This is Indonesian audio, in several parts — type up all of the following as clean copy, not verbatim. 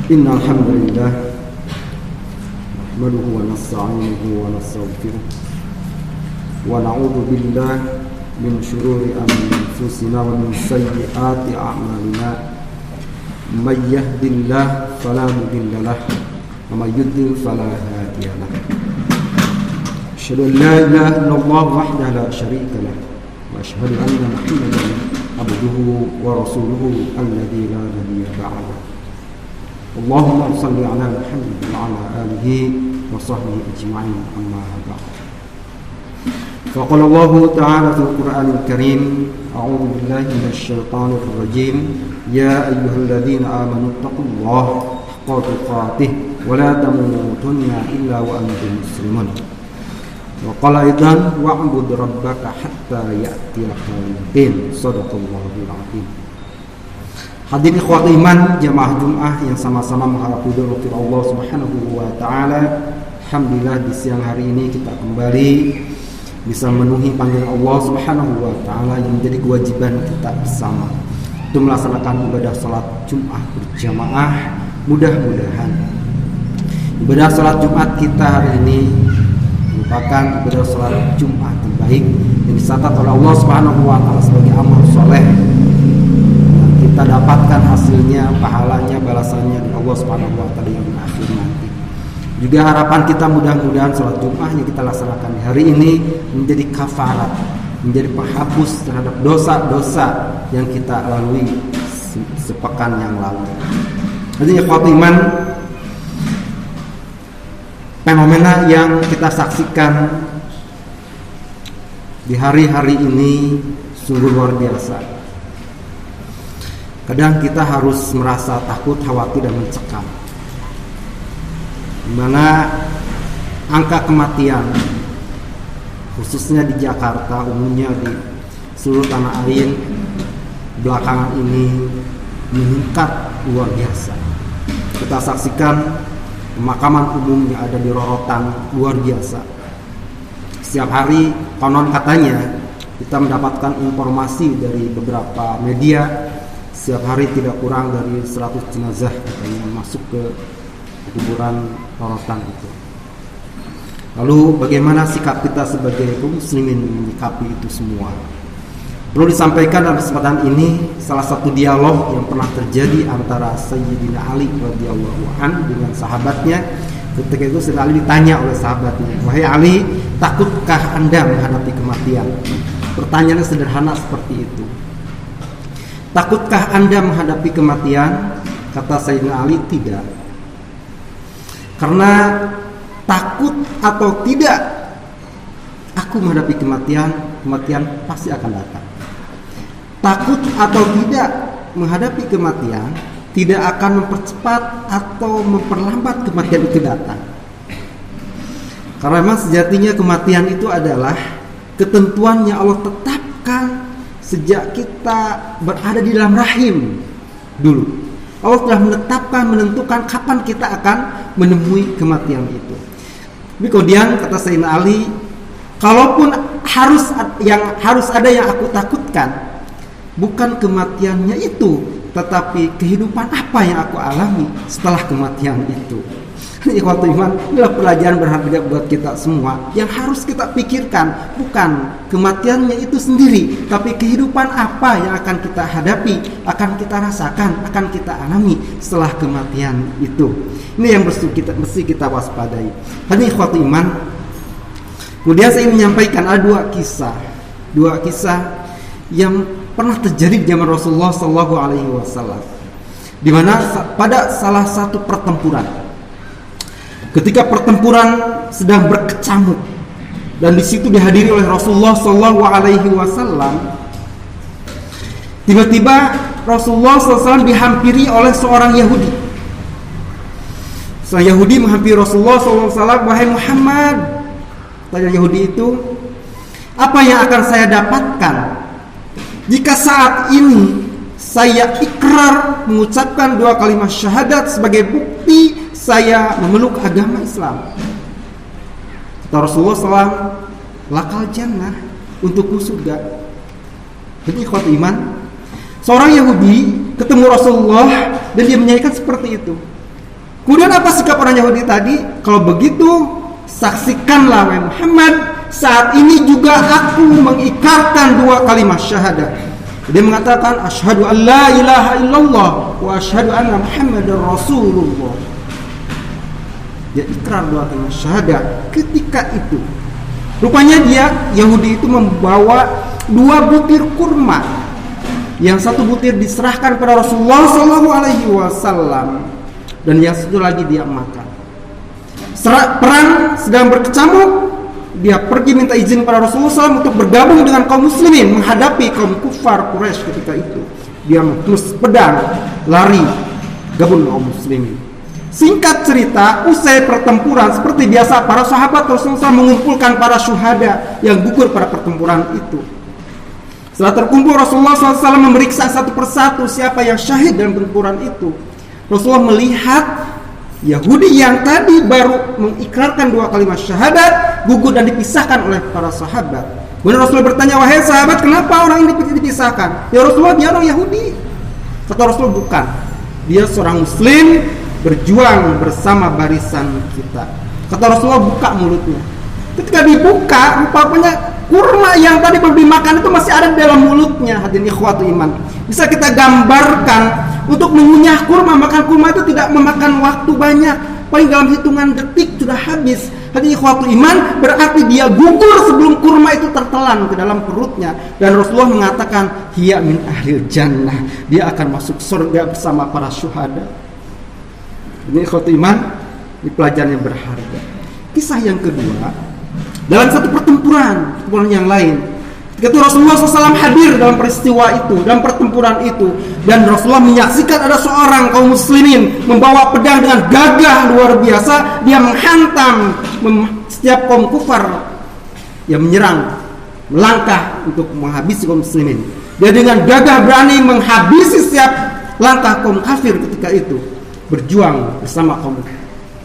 إن الحمد لله نحمده ونستعينه ونستغفره ونعوذ بالله من شرور أنفسنا ومن سيئات أعمالنا من يهد الله فلا مضل له ومن يضلل فلا هادي له أشهد أن لا إله إلا الله وحده لا شريك له وأشهد أن محمدا عبده ورسوله الذي لا نبي بعده اللهم صل على محمد وعلى آله وصحبه أجمعين أما بعد فقال الله تعالى في القرآن الكريم أعوذ بالله من الشيطان الرجيم يا أيها الذين آمنوا اتقوا الله حق تقاته ولا تموتن إلا وأنتم مسلمون وقال أيضا واعبد ربك حتى يأتيك اليقين صدق الله العظيم. Hadirin ikhwat iman jamaah Jumat yang sama-sama mengharap ridho Allah Subhanahu wa taala. Alhamdulillah di siang hari ini kita kembali bisa memenuhi panggilan Allah Subhanahu wa taala yang menjadi kewajiban kita bersama untuk melaksanakan ibadah salat Jumat berjamaah. Mudah-mudahan ibadah salat Jumat kita hari ini merupakan ibadah salat Jumat terbaik yang dicatat oleh Allah Subhanahu wa taala sebagai amal soleh. Kita dapatkan hasilnya, pahalanya, balasannya dari Allah Subhanahu wa taala yang akhir nanti. Juga harapan kita mudah-mudahan salat Jumat yang kita laksanakan di hari ini menjadi kafarat, menjadi penghapus terhadap dosa-dosa yang kita lalui sepekan yang lalu. Jadi ikhwat iman, fenomena yang kita saksikan di hari-hari ini sungguh luar biasa. Kadang kita harus merasa takut, khawatir, dan mencekam. Di mana angka kematian, khususnya di Jakarta, umumnya di seluruh tanah air, belakangan ini meningkat luar biasa. Kita saksikan pemakaman umum yang ada di Rorotan luar biasa. Setiap hari konon katanya kita mendapatkan informasi dari beberapa media. Setiap hari tidak kurang dari 100 jenazah katanya masuk ke kuburan Rorotan itu. Lalu bagaimana sikap kita sebagai kaum muslimin menyikapi itu semua? Perlu disampaikan dalam kesempatan ini salah satu dialog yang pernah terjadi antara Sayyidina Ali radhiyallahu anhu dengan sahabatnya. Ketika itu Sayyidina Ali ditanya oleh sahabatnya, "Wahai Ali, takutkah Anda menghadapi kematian?" Pertanyaannya sederhana seperti itu. Takutkah Anda menghadapi kematian? Kata Sayyidina Ali, tidak. Karena takut atau tidak aku menghadapi kematian, kematian pasti akan datang. Takut atau tidak menghadapi kematian tidak akan mempercepat atau memperlambat kematian itu datang. Karena memang sejatinya kematian itu adalah ketentuan yang Allah tetapkan sejak kita berada di dalam rahim dulu. Allah telah menentukan kapan kita akan menemui kematian itu. Tapi kemudian kata Sayyidina Ali, kalaupun harus ada yang aku takutkan, bukan kematiannya itu, tetapi kehidupan apa yang aku alami setelah kematian itu. Ikhwatul iman, inilah pelajaran berharga buat kita semua. Yang harus kita pikirkan bukan kematiannya itu sendiri, tapi kehidupan apa yang akan kita hadapi, akan kita rasakan, akan kita alami setelah kematian itu. Ini yang mesti kita waspadai. Ini ikhwatul iman. Kemudian saya menyampaikan ada dua kisah yang pernah terjadi di zaman Rasulullah SAW, di mana pada salah satu pertempuran, ketika pertempuran sedang berkecamuk dan di situ dihadiri oleh Rasulullah SAW, tiba-tiba Rasulullah SAW dihampiri oleh seorang Yahudi. Seorang Yahudi menghampiri Rasulullah SAW, "Wahai Muhammad," tanya Yahudi itu, "apa yang akan saya dapatkan jika saat ini saya ikrar mengucapkan 2 kalimat syahadat sebagai bukti saya memeluk agama Islam?" Kata Rasulullah SAW, "Lakal jannah, untukmu surga." Jadi ikhwat iman, seorang Yahudi ketemu Rasulullah dan dia menyanyikan seperti itu. Kemudian apa sikap orang Yahudi tadi? Kalau begitu, saksikanlah wahai Muhammad, saat ini juga aku mengikrarkan 2 kalimat syahadat. Dia mengatakan asyhadu an la ilaha illallah wa asyhadu anna Muhammadar Rasulullah. Dia ikrar 2 kalimat syahadat. Ketika itu, rupanya Yahudi itu membawa 2 butir kurma. Yang satu butir diserahkan kepada Rasulullah SAW, dan yang satu lagi dia makan. Perang sedang berkecamuk, dia pergi minta izin pada Rasulullah SAW untuk bergabung dengan kaum muslimin menghadapi kaum kufar Quraisy ketika itu. Dia menghunus pedang, lari, gabung dengan kaum muslimin. Singkat cerita, usai pertempuran seperti biasa, para sahabat Rasulullah SAW mengumpulkan para syuhada yang gugur pada pertempuran itu. Setelah terkumpul, Rasulullah SAW memeriksa satu persatu siapa yang syahid dalam pertempuran itu. Rasulullah melihat Yahudi yang tadi baru mengikrarkan 2 kalimat syahadat gugur dan dipisahkan oleh para sahabat. Kemudian Rasulullah bertanya, wahai sahabat, kenapa orang ini dipisahkan? Ya Rasulullah, dia orang Yahudi. Kata Rasulullah, bukan, dia seorang muslim berjuang bersama barisan kita. Kata Rasulullah, buka mulutnya. Ketika dibuka, rupanya kurma yang tadi belum dimakan itu masih ada di dalam mulutnya. Hadirin ikhwatu iman, bisa kita gambarkan, untuk mengunyah kurma, makan kurma itu tidak memakan waktu banyak, paling dalam hitungan detik sudah habis. Hadirin ikhwatu iman, berarti dia gugur sebelum kurma itu tertelan ke dalam perutnya. Dan Rasulullah mengatakan, hiya min ahlil jannah, dia akan masuk surga bersama para syuhada. Ini ikhwatu iman, ini pelajaran yang berharga. Kisah yang kedua, dalam satu pertempuran yang lain, ketika Rasulullah SAW hadir dalam peristiwa itu, dalam pertempuran itu, dan Rasulullah menyaksikan ada seorang kaum muslimin membawa pedang dengan gagah luar biasa. Dia menghantam setiap kaum kufar yang menyerang, melangkah untuk menghabisi kaum muslimin. Dia dengan gagah berani menghabisi setiap langkah kaum kafir ketika itu, berjuang bersama kaum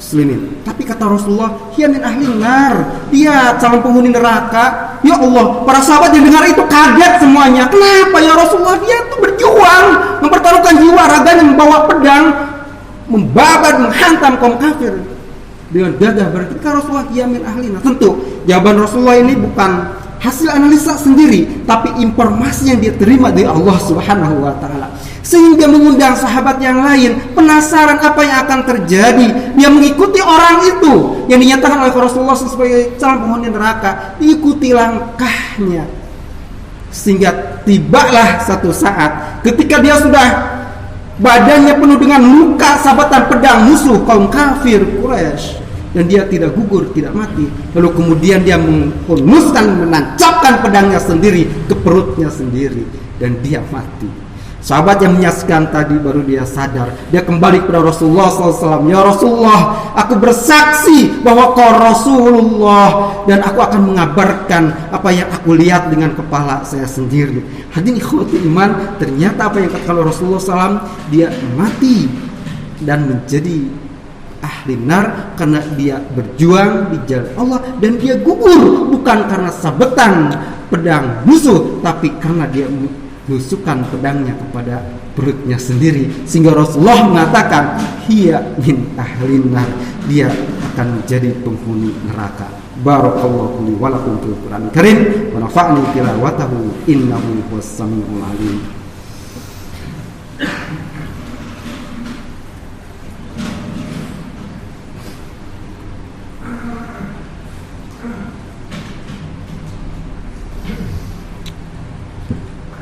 muslimin. Tapi kata Rasulullah, hiya min ahli nar, dia calon penghuni neraka. Ya Allah, para sahabat yang dengar itu kaget semuanya. Kenapa ya Rasulullah? Dia itu berjuang, mempertaruhkan jiwa raganya, membawa pedang, membabat, menghantam kaum kafir dengan gagah. Berarti kata Rasulullah, hiya min ahli nar. Tentu jawaban Rasulullah ini bukan hasil analisa sendiri, tapi informasi yang dia terima dari Allah Subhanahu wa taala, sehingga mengundang sahabat yang lain penasaran apa yang akan terjadi. Dia mengikuti orang itu yang dinyatakan oleh Rasulullah sebagai calon penghuni neraka, diikuti langkahnya, sehingga tibalah satu saat ketika dia sudah badannya penuh dengan luka sabatan pedang musuh kaum kafir Quraisy, dan dia tidak gugur, tidak mati. Lalu kemudian dia menghunuskan, menancapkan pedangnya sendiri ke perutnya sendiri, dan dia mati. Sahabat yang menyaksikan tadi baru dia sadar. Dia kembali kepada Rasulullah SAW. Ya Rasulullah, aku bersaksi bahwa kau Rasulullah, dan aku akan mengabarkan apa yang aku lihat dengan kepala saya sendiri. Hadirin ikhwati iman, ternyata apa yang katakan Rasulullah SAW, dia mati dan menjadi ahli nar karena dia berjuang di jalan Allah, dan dia gugur bukan karena sabetan pedang musuh, tapi karena dia menusukkan pedangnya kepada perutnya sendiri, sehingga Rasulullah mengatakan hiya min ahli nar, dia akan menjadi penghuni neraka. Barakallahu li wa lakum fil Qur'anil Karim wa nafa'ni tilawatahu innahu huwas samiul alim.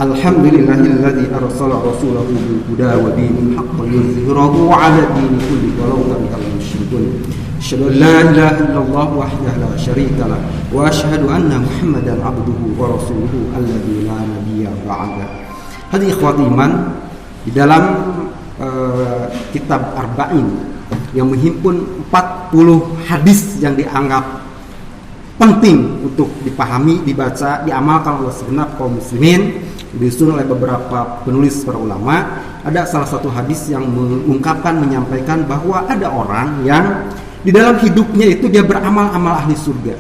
Alhamdulillahilladzi arsala rasulahu bil huda wa dinil haqq liyuzhirahu 'ala dini kulli walau karihal musyrikun. Asyhadu an la ilaha illallah wahdahu la syarika lah wa asyhadu anna Muhammadan 'abduhu wa rasuluhu alladzi la nabiyya ba'da. Hadirin ikhwati iman, di dalam kitab Arba'in yang menghimpun 40 hadis yang dianggap penting untuk dipahami, dibaca, diamalkan oleh segenap kaum muslimin, disusun oleh beberapa penulis para ulama. Ada salah satu hadis yang mengungkapkan, menyampaikan bahwa ada orang yang di dalam hidupnya itu dia beramal-amal ahli surga,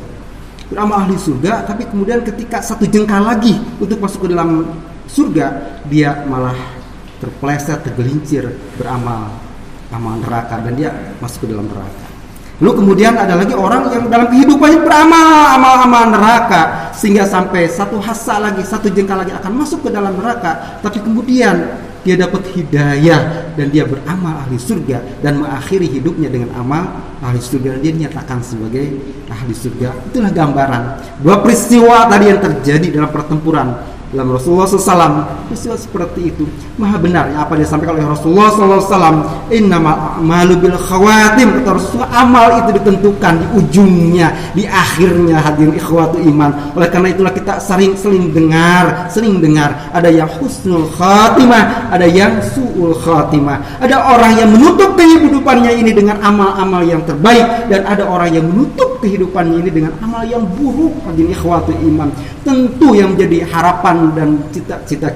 tapi kemudian ketika satu jengkal lagi untuk masuk ke dalam surga, dia malah terpeleset, tergelincir beramal amal neraka dan dia masuk ke dalam neraka. Lalu kemudian ada lagi orang yang dalam kehidupannya beramal amal neraka sehingga sampai satu hasa lagi, satu jengkal lagi akan masuk ke dalam neraka, tapi kemudian dia dapat hidayah dan dia beramal ahli surga dan mengakhiri hidupnya dengan amal ahli surga dan dia dinyatakan sebagai ahli surga. Itulah gambaran dua peristiwa tadi yang terjadi dalam pertempuran dalam Rasulullah SAW. Peristiwa seperti itu maha benar ya, apa yang disampaikan oleh Rasulullah SAW. Innamal a'malu bil khawatim, kata Rasulullah, amal itu ditentukan di ujungnya, di akhirnya. Hadirin ikhwatu iman, oleh karena itulah kita sering dengar ada yang husnul khatimah, ada yang su'ul khatimah. Ada orang yang menutup kehidupannya ini dengan amal-amal yang terbaik, dan ada orang yang menutup kehidupannya ini dengan amal yang buruk. Hadirin ikhwatu iman, tentu yang menjadi harapan dan cita-cita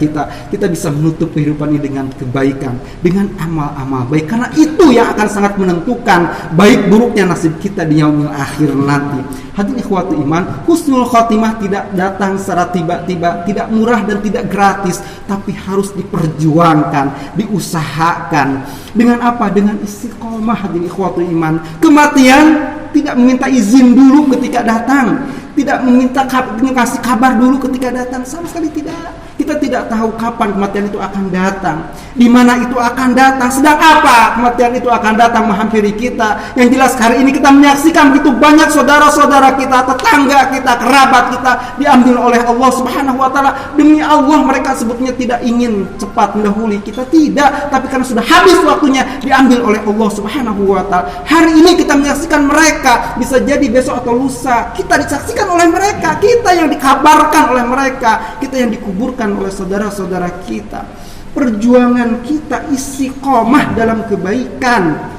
kita bisa menutup kehidupan ini dengan kebaikan, dengan amal-amal baik, karena itu yang akan sangat menentukan baik buruknya nasib kita di yaumil akhir nanti. Hadirin ikhwatu iman, husnul khatimah tidak datang secara tiba-tiba, tidak murah dan tidak gratis, tapi harus diperjuangkan, diusahakan. Dengan apa? Dengan istiqomah. Hadirin ikhwatu iman, kematian tidak meminta izin dulu ketika datang, tidak meminta kasih kabar dulu ketika datang, sama sekali tidak. Kita tidak tahu kapan kematian itu akan datang, di mana itu akan datang, sedang apa kematian itu akan datang menghampiri kita. Yang jelas hari ini kita menyaksikan begitu banyak saudara-saudara kita, tetangga kita, kerabat kita diambil oleh Allah Subhanahu wa taala. Demi Allah mereka sebetulnya tidak ingin cepat mendahului kita, tidak, tapi karena sudah habis waktunya diambil oleh Allah Subhanahu wa taala. Hari ini kita menyaksikan mereka, bisa jadi besok atau lusa kita disaksikan oleh mereka, kita yang dikabarkan oleh mereka, kita yang dikuburkan oleh saudara-saudara kita. Perjuangan kita istiqomah dalam kebaikan,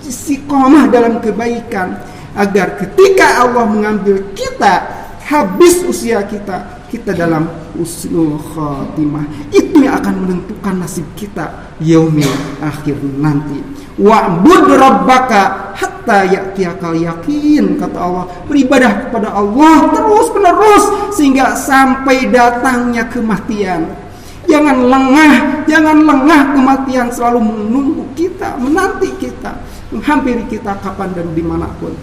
istiqomah dalam kebaikan, agar ketika Allah mengambil kita, habis usia kita dalam husnul khatimah. Itu yang akan menentukan nasib kita yaumil akhir nanti. Wa'bud rabbaka hatta ya'tiyakal yakin, kata Allah. Beribadah kepada Allah terus menerus sehingga sampai datangnya kematian. Jangan lengah kematian selalu menunggu kita, menanti kita, menghampiri kita kapan dan dimanapun.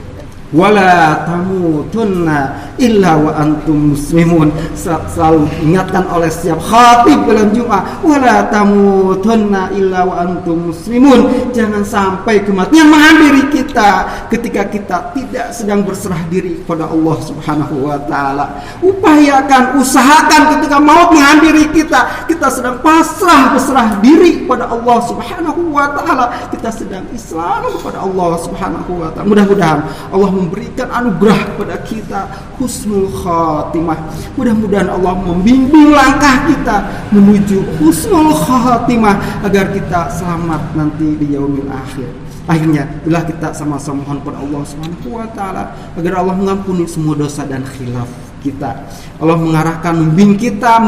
Wala tamutunna illa wa antum muslimun. Selalu ingatkan oleh setiap khatib dalam Jumat, wala tamutunna illa wa antum muslimun. Jangan sampai kematian menghampiri kita ketika kita tidak sedang berserah diri kepada Allah Subhanahu wa taala. Upayakan, usahakan ketika maut menghampiri kita sedang berserah diri kepada Allah Subhanahu wa taala. Kita sedang Islam kepada Allah Subhanahu wa taala. Mudah-mudahan Allah memberikan anugerah kepada kita husnul khatimah. Mudah-mudahan Allah membimbing langkah kita menuju husnul khatimah agar kita selamat nanti di yaumil akhir. Akhirnya bila kita sama-sama mohon kepada Allah Subhanahu wa taala agar Allah mengampuni semua dosa dan khilaf kita. Allah mengarahkan, membimbing kita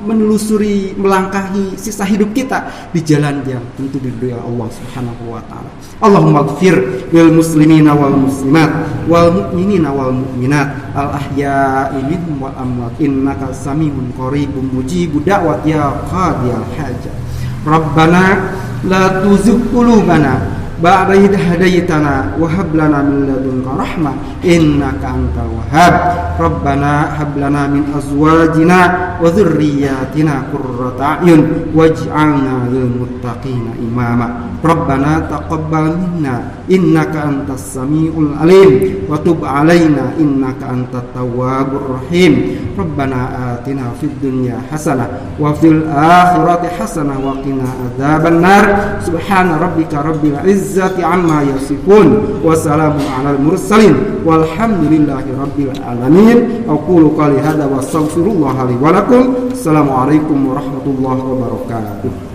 menelusuri, melangkahi sisa hidup kita di jalan yang tentu diridhoi Allah Subhanahu wa taala. Allahumma ighfir lil muslimina wal muslimat wal mu'minina wal mu'minat al ahya'i minhum wal amwat innaka samiun qaribun mujibud da'wat ya qadiyal hajat. Rabbana la tuzigh qulubana ba'da idh hadaytana wa hab lana min ladunka rahmah innaka antal wahhab. Rabbana hab lana min azwajina wa dhurriyyatina qurrata a'yun waj'alna lil muttaqina imama. Rabbana taqabbal minna innaka antas samiul alim wa tub 'alaina innaka antat tawwabur rahim. Rabbana atina fid dunya hasanah wa fil akhirati hasanah wa qina adzabannar. Subhana rabbika rabbil izzati amma yasifun wa salamun 'alal mursalin walhamdulillahi rabbil alamin. Aqulu qali hadza wa astaghfirullah li wa lakum. Assalamualaikum warahmatullahi wabarakatuh.